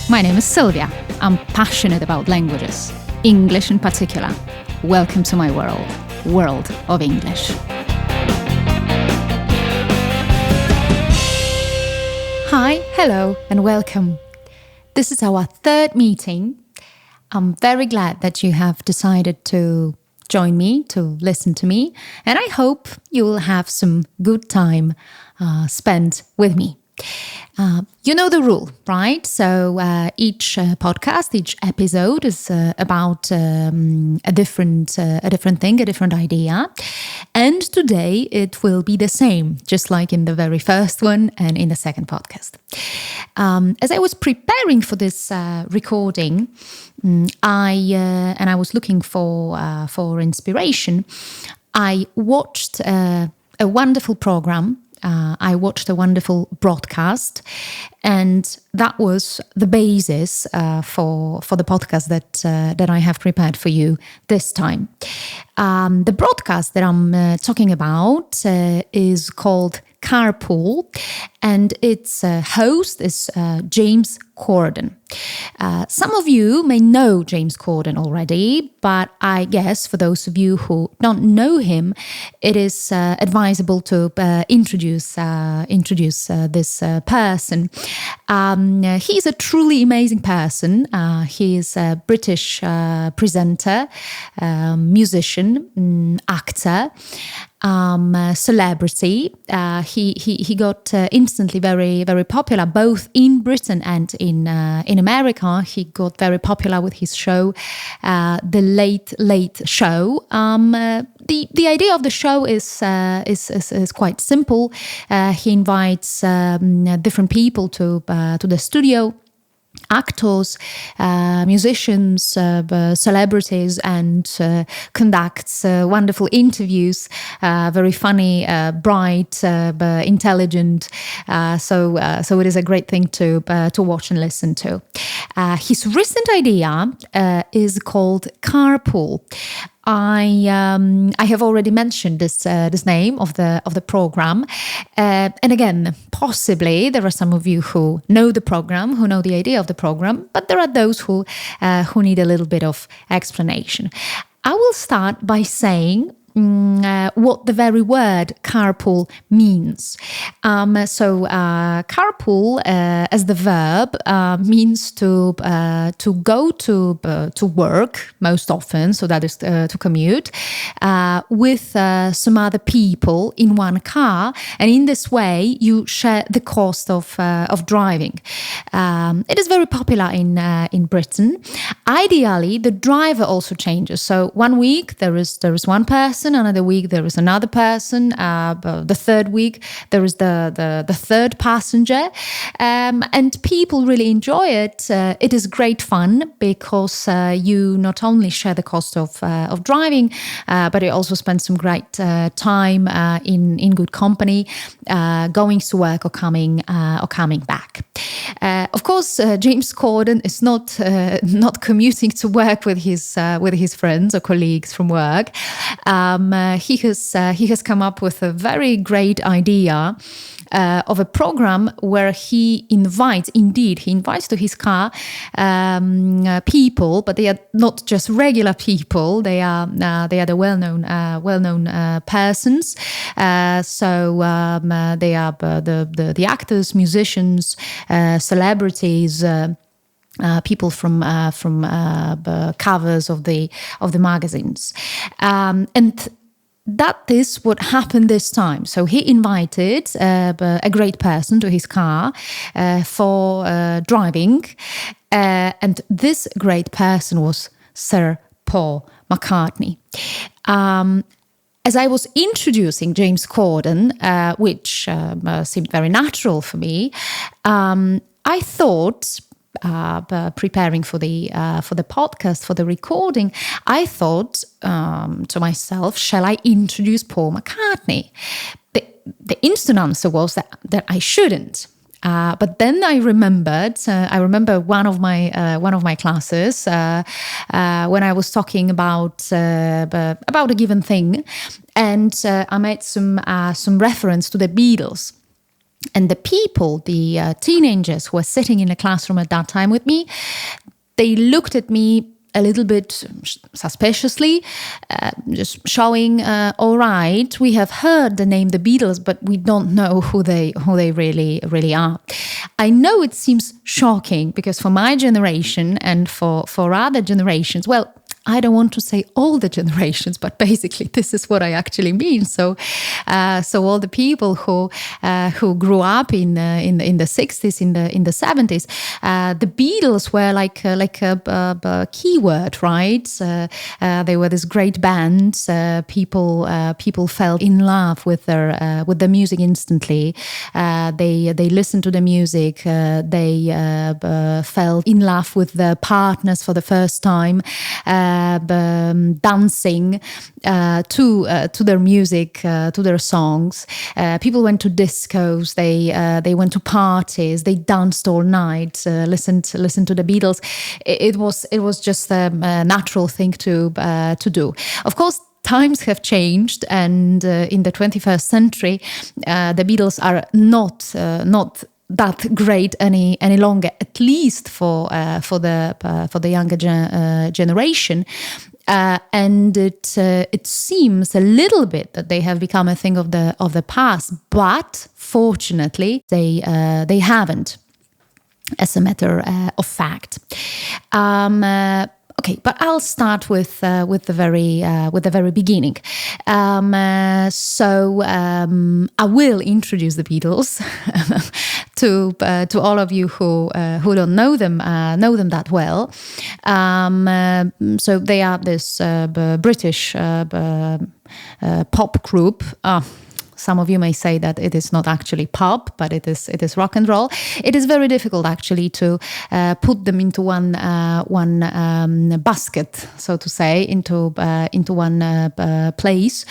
My name is Sylvia. I'm passionate about languages, English in particular. Welcome to my world of English. Hi, hello, and welcome. This is our third meeting. I'm very glad that you have decided to join me, to listen to me, and I hope you will have some good time spent with me. You know the rule, right? So each podcast, each episode is about a different thing, a different idea. And today it will be the same, just like in the very first one and in the second podcast. As I was preparing for this recording, I was looking for inspiration. I watched a wonderful program. I watched a wonderful broadcast, and that was the basis for the podcast that I have prepared for you this time. The broadcast that I'm talking about is called Carpool, and its host is James Corden. Some of you may know James Corden already, but I guess for those of you who don't know him, it is advisable to introduce this person. He's a truly amazing person. He is a British presenter, musician, actor, celebrity. He got instantly very, very popular both in Britain and in America. He got very popular with his show, The Late Show. The idea of the show is quite simple. He invites different people to the studio. Actors, musicians, celebrities, and conducts wonderful interviews, very funny, bright, intelligent. So it is a great thing to watch and listen to. His recent idea is called Carpool. I have already mentioned this name of the program, and again, possibly there are some of you who know the program, who know the idea of the program, but there are those who need a little bit of explanation. I will start by saying what the very word carpool means. Carpool as the verb means to go to work most often, so that is to commute, with some other people in one car, and in this way you share the cost of driving. It is very popular in Britain. Ideally, the driver also changes. So one week there is one person. Another week there is another person. The third week there is the third passenger, and people really enjoy it. It is great fun because you not only share the cost of driving, but you also spend some great time in good company, going to work or coming back. Of course, James Corden is not commuting to work with his friends or colleagues from work. He has come up with a very great idea of a program where he invites to his car people, but they are not just regular people. They are the well-known persons. They are the actors, musicians, celebrities. People from covers of the magazines, and that is what happened this time. So he invited a great person to his car for driving, and this great person was Sir Paul McCartney. As I was introducing James Corden, which seemed very natural for me, I thought, preparing for the podcast, for the recording, I thought to myself, shall I introduce Paul McCartney? The instant answer was that I shouldn't. But then I remembered. I remember one of my classes when I was talking about a given thing, and I made some reference to the Beatles. And the people, the teenagers who were sitting in the classroom at that time with me, they looked at me a little bit suspiciously, just showing, all right, we have heard the name the Beatles, but we don't know who they really are. I know it seems shocking because for my generation and for other generations, well, I don't want to say all the generations, but basically this is what I actually mean. So all the people who grew up in the 60s, in the 70s, the Beatles were like a keyword, right? They were this great band. People fell in love with the music instantly. They listened to the music. They fell in love with their partners for the first time. Dancing to their music, to their songs. People went to discos. They went to parties. They danced all night. Listened to the Beatles. It was just a natural thing to do. Of course, times have changed, and in the 21st century, the Beatles are not that great any longer, at least for the younger generation. And it seems a little bit that they have become a thing of the past, but fortunately they haven't, as a matter of fact. Okay, but I'll start with the very beginning. So I will introduce the Beatles to all of you who don't know them that well. So they are this British pop group. Some of you may say that it is not actually pop, but it is rock and roll. It is very difficult actually to put them into one basket, so to say, into one place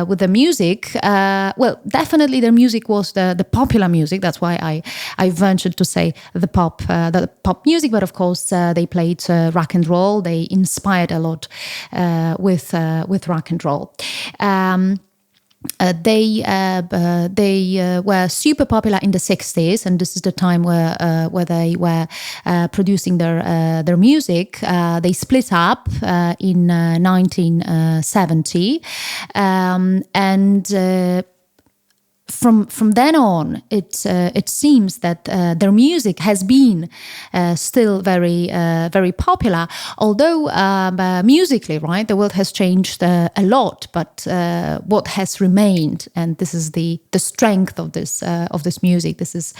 with the music. Well, definitely their music was the popular music. That's why I ventured to say the pop music. But of course, they played rock and roll. They inspired a lot with rock and roll. They were super popular in the 60s, and this is the time where they were producing their music. They split up in 1970, and from then on, it seems that their music has been still very popular. Although musically, right, the world has changed a lot, but what has remained, and this is the strength of this music. This is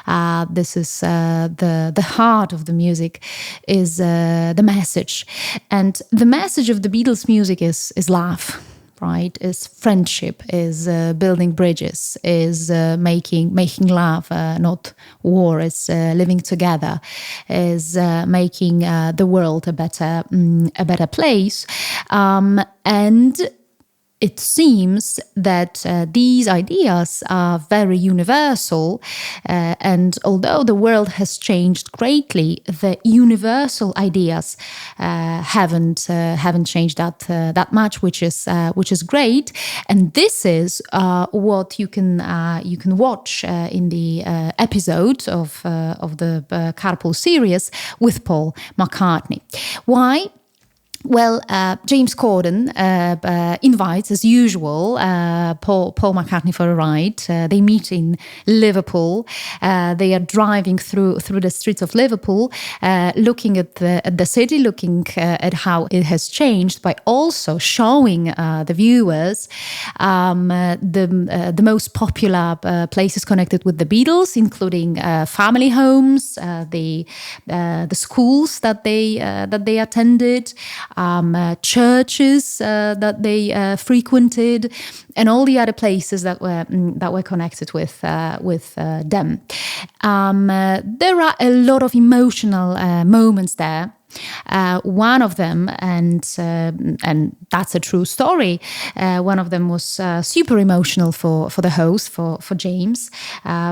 the heart of the music, is the message, and the message of the Beatles' music is love. Right, is friendship, is building bridges, is making love, not war, is living together, is making the world a better place, and it seems that these ideas are very universal, and although the world has changed greatly, the universal ideas haven't changed that much, which is great. And this is what you can watch in the episode of the Carpool series with Paul McCartney. Why? Well, James Corden invites, as usual, Paul McCartney for a ride. They meet in Liverpool. They are driving through the streets of Liverpool, looking at the city, looking at how it has changed, by also showing the viewers the most popular places connected with the Beatles, including family homes, the schools that they attended. Churches that they frequented, and all the other places that were connected with them. There are a lot of emotional moments there. One of them, and that's a true story. One of them was super emotional for the host, for James,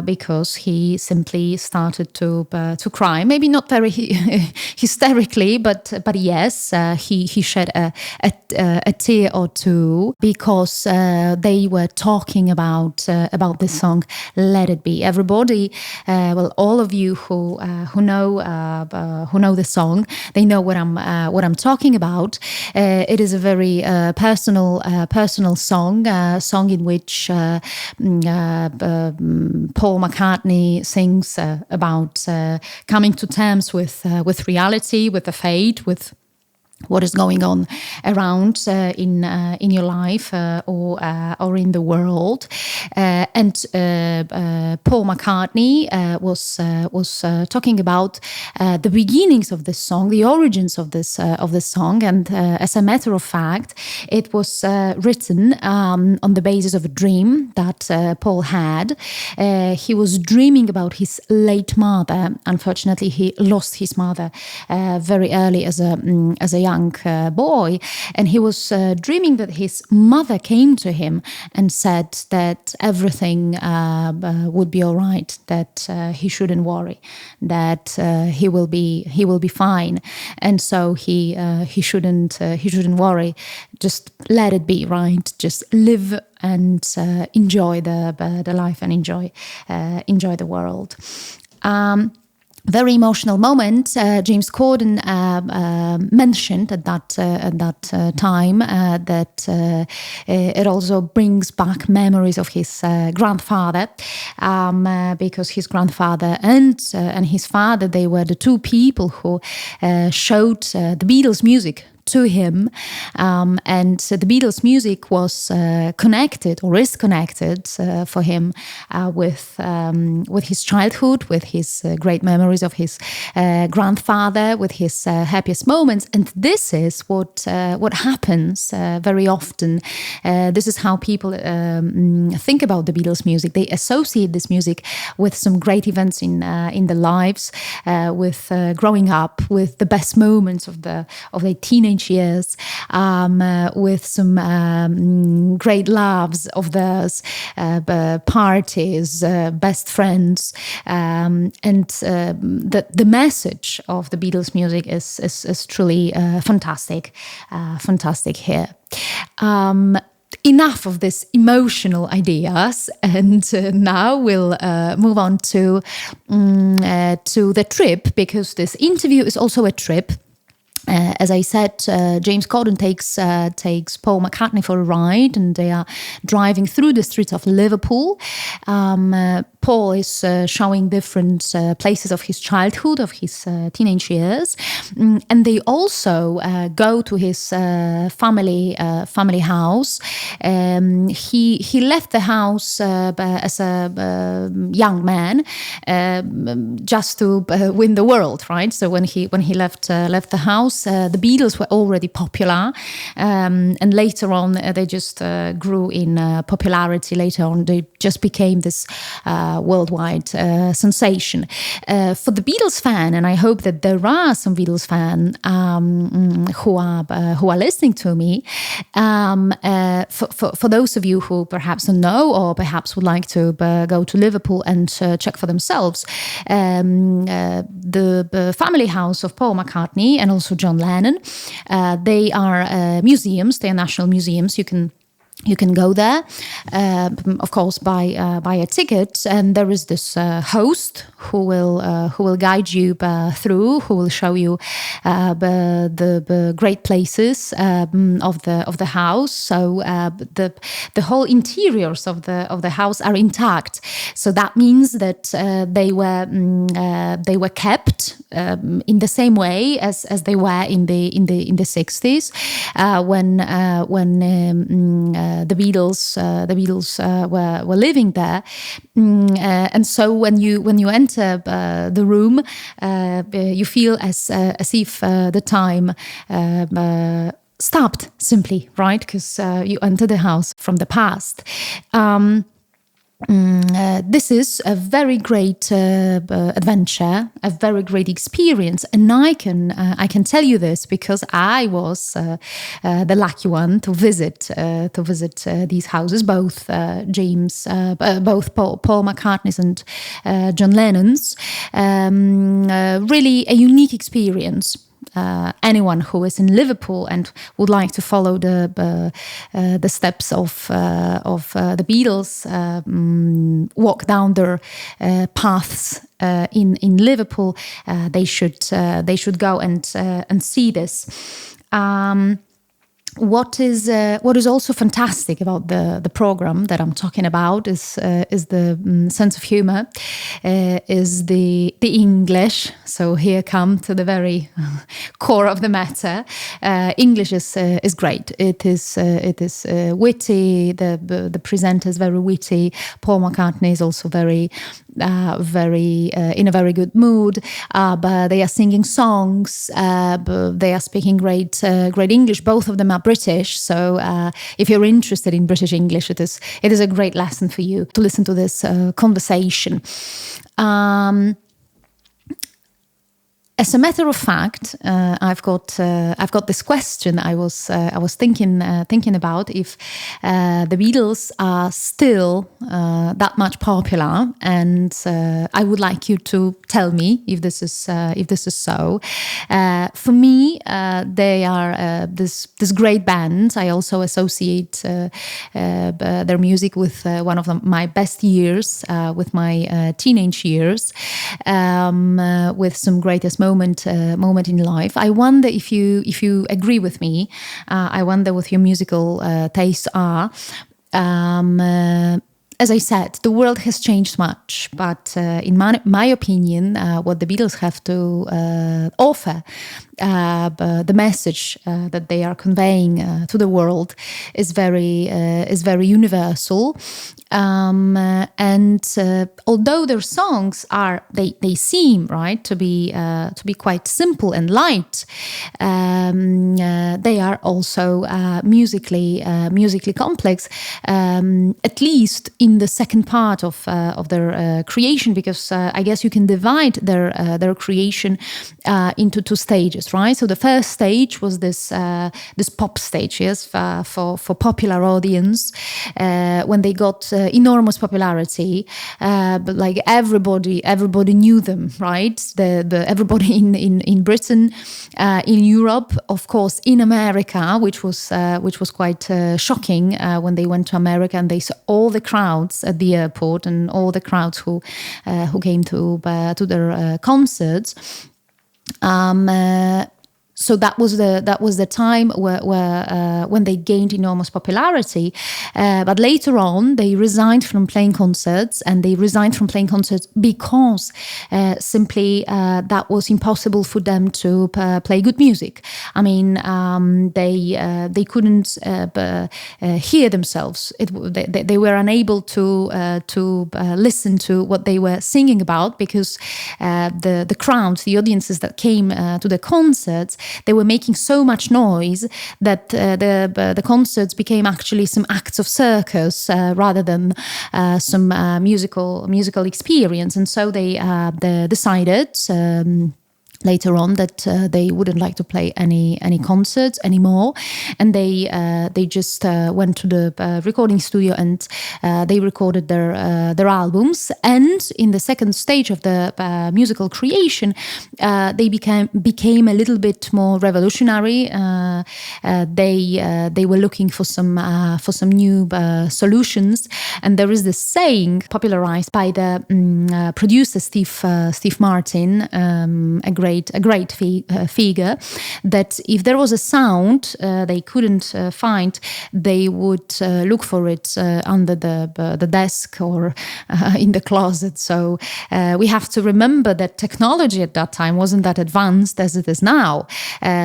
because he simply started to cry. Maybe not very hysterically, but yes, he shed a tear or two because they were talking about this song, "Let It Be." Everybody, well, all of you who know the song, they know what I'm talking about. It is a very personal song in which Paul McCartney sings about coming to terms with reality, with the fate, with what is going on around in your life or in the world, and Paul McCartney was talking about the beginnings of this song, the origins of this song, and as a matter of fact, it was written on the basis of a dream that Paul had. He was dreaming about his late mother. Unfortunately, he lost his mother very early as a young boy, and he was dreaming that his mother came to him and said that everything would be all right, that he shouldn't worry, that he will be fine, and so he shouldn't worry. Just let it be, right? Just live and enjoy the life and enjoy the world. Very emotional moment. James Corden mentioned at that time that it also brings back memories of his grandfather, because his grandfather and his father, they were the two people who showed the Beatles music to him, and the Beatles music was connected, or is connected for him with his childhood, with his great memories of his grandfather, with his happiest moments. And this is what happens very often. This is how people think about the Beatles music. They associate this music with some great events in their lives, with growing up, with the best moments of their teenage years, with some great loves of theirs, parties, best friends, and the message of the Beatles music is truly fantastic here. Enough of these emotional ideas, and now we'll move on to the trip, because this interview is also a trip. As I said, James Corden takes Paul McCartney for a ride, and they are driving through the streets of Liverpool. Paul is showing different places of his childhood, of his teenage years, and they also go to his family house. He left the house as a young man, just to win the world, right? So when he left the house, the Beatles were already popular, and later on they just grew in popularity. Later on, they just became this worldwide sensation. For the Beatles fan, and I hope that there are some Beatles fans who are listening to me, for those of you who perhaps don't know, or perhaps would like to go to Liverpool and check for themselves, the family house of Paul McCartney and also John Lennon, they are museums. They are national museums. You can go there, of course, buy a ticket, and there is this host who will guide you through, who will show you the great places of the house. So the whole interiors of the house are intact. So that means that they were kept in the same way as they were in the 60s, when the Beatles were living there, and so when you enter the room, you feel as if the time stopped, simply, right? Because you enter the house from the past. This is a very great adventure, a very great experience, and I can tell you this because I was the lucky one to visit these houses, both both Paul McCartney's and John Lennon's. Really a unique experience. Anyone who is in Liverpool and would like to follow the steps of the Beatles, walk down their paths in Liverpool, they should go and see this. What is also fantastic about the program that I'm talking about is the sense of humor, is the English. So here come to the very core of the matter. English is great. It is witty. The presenter is very witty. Paul McCartney is also very in a very good mood. But they are singing songs. They are speaking great English. Both of them are British, so if you're interested in British English, it is a great lesson for you to listen to this conversation. As a matter of fact, I've got this question. I was thinking about if the Beatles are still that much popular, and I would like you to tell me if this is so. For me, they are this great band. I also associate their music with one of my best years, with my teenage years, with some greatest moment in life. I wonder if you agree with me. I wonder what your musical tastes are. As I said, the world has changed much, but in my opinion, what the Beatles have to offer, the message that they are conveying to the world is very universal. And although their songs they seem right to be quite simple and light, they are also musically complex. At least in the second part of their creation, because I guess you can divide their creation into two stages, right? So the first stage was this pop stage, yes, for popular audience, when they got enormous popularity, but like everybody knew them, right? Everybody in Britain, in Europe, of course, in America, which was quite shocking when they went to America and they saw all the crowds at the airport and all the crowds who came to their concerts. So that was the time where when they gained enormous popularity, but later on they resigned from playing concerts, and they resigned from playing concerts because simply that was impossible for them to play good music. I mean, they couldn't hear themselves. They were unable to listen to what they were singing about, because the crowds, the audiences that came to the concerts, they were making so much noise that the concerts became actually some acts of circus rather than some musical experience. And so they decided later on that they wouldn't like to play any concerts anymore, and they just went to the recording studio and they recorded their albums. And in the second stage of the musical creation, they became a little bit more revolutionary. They were looking for some new solutions, and there is this saying popularized by the producer Steve Martin, a great figure, that if there was a sound they couldn't find, they would look for it under the desk or in the closet. So we have to remember that technology at that time wasn't that advanced as it is now.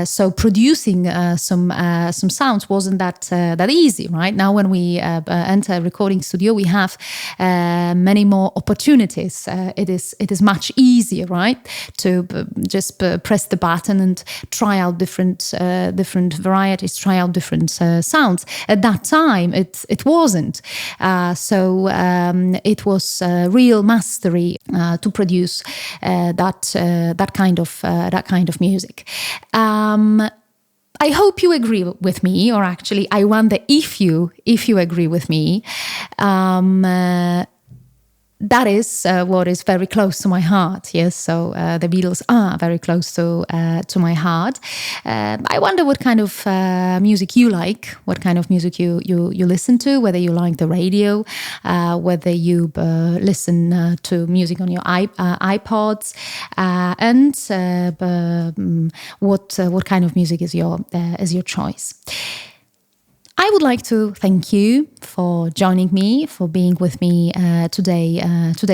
So producing some sounds wasn't that easy, right? Now when we enter a recording studio, we have many more opportunities. It is much easier, right, to just press the button and try out different varieties, try out different sounds. At that time, it wasn't. It was real mastery to produce that kind of music. I hope you agree with me, or actually, I wonder if you agree with me. That is what is very close to my heart. Yes, so the Beatles are very close to my heart. I wonder what kind of music you like, what kind of music you listen to, whether you like the radio, whether you listen to music on your iPods, and what kind of music is your choice. I would like to thank you for joining me, for being with me today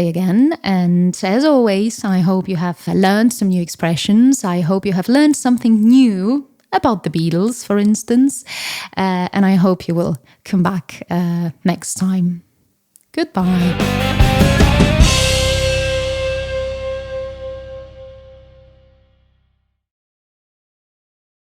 again. And as always, I hope you have learned some new expressions. I hope you have learned something new about the Beatles, for instance. And I hope you will come back next time. Goodbye.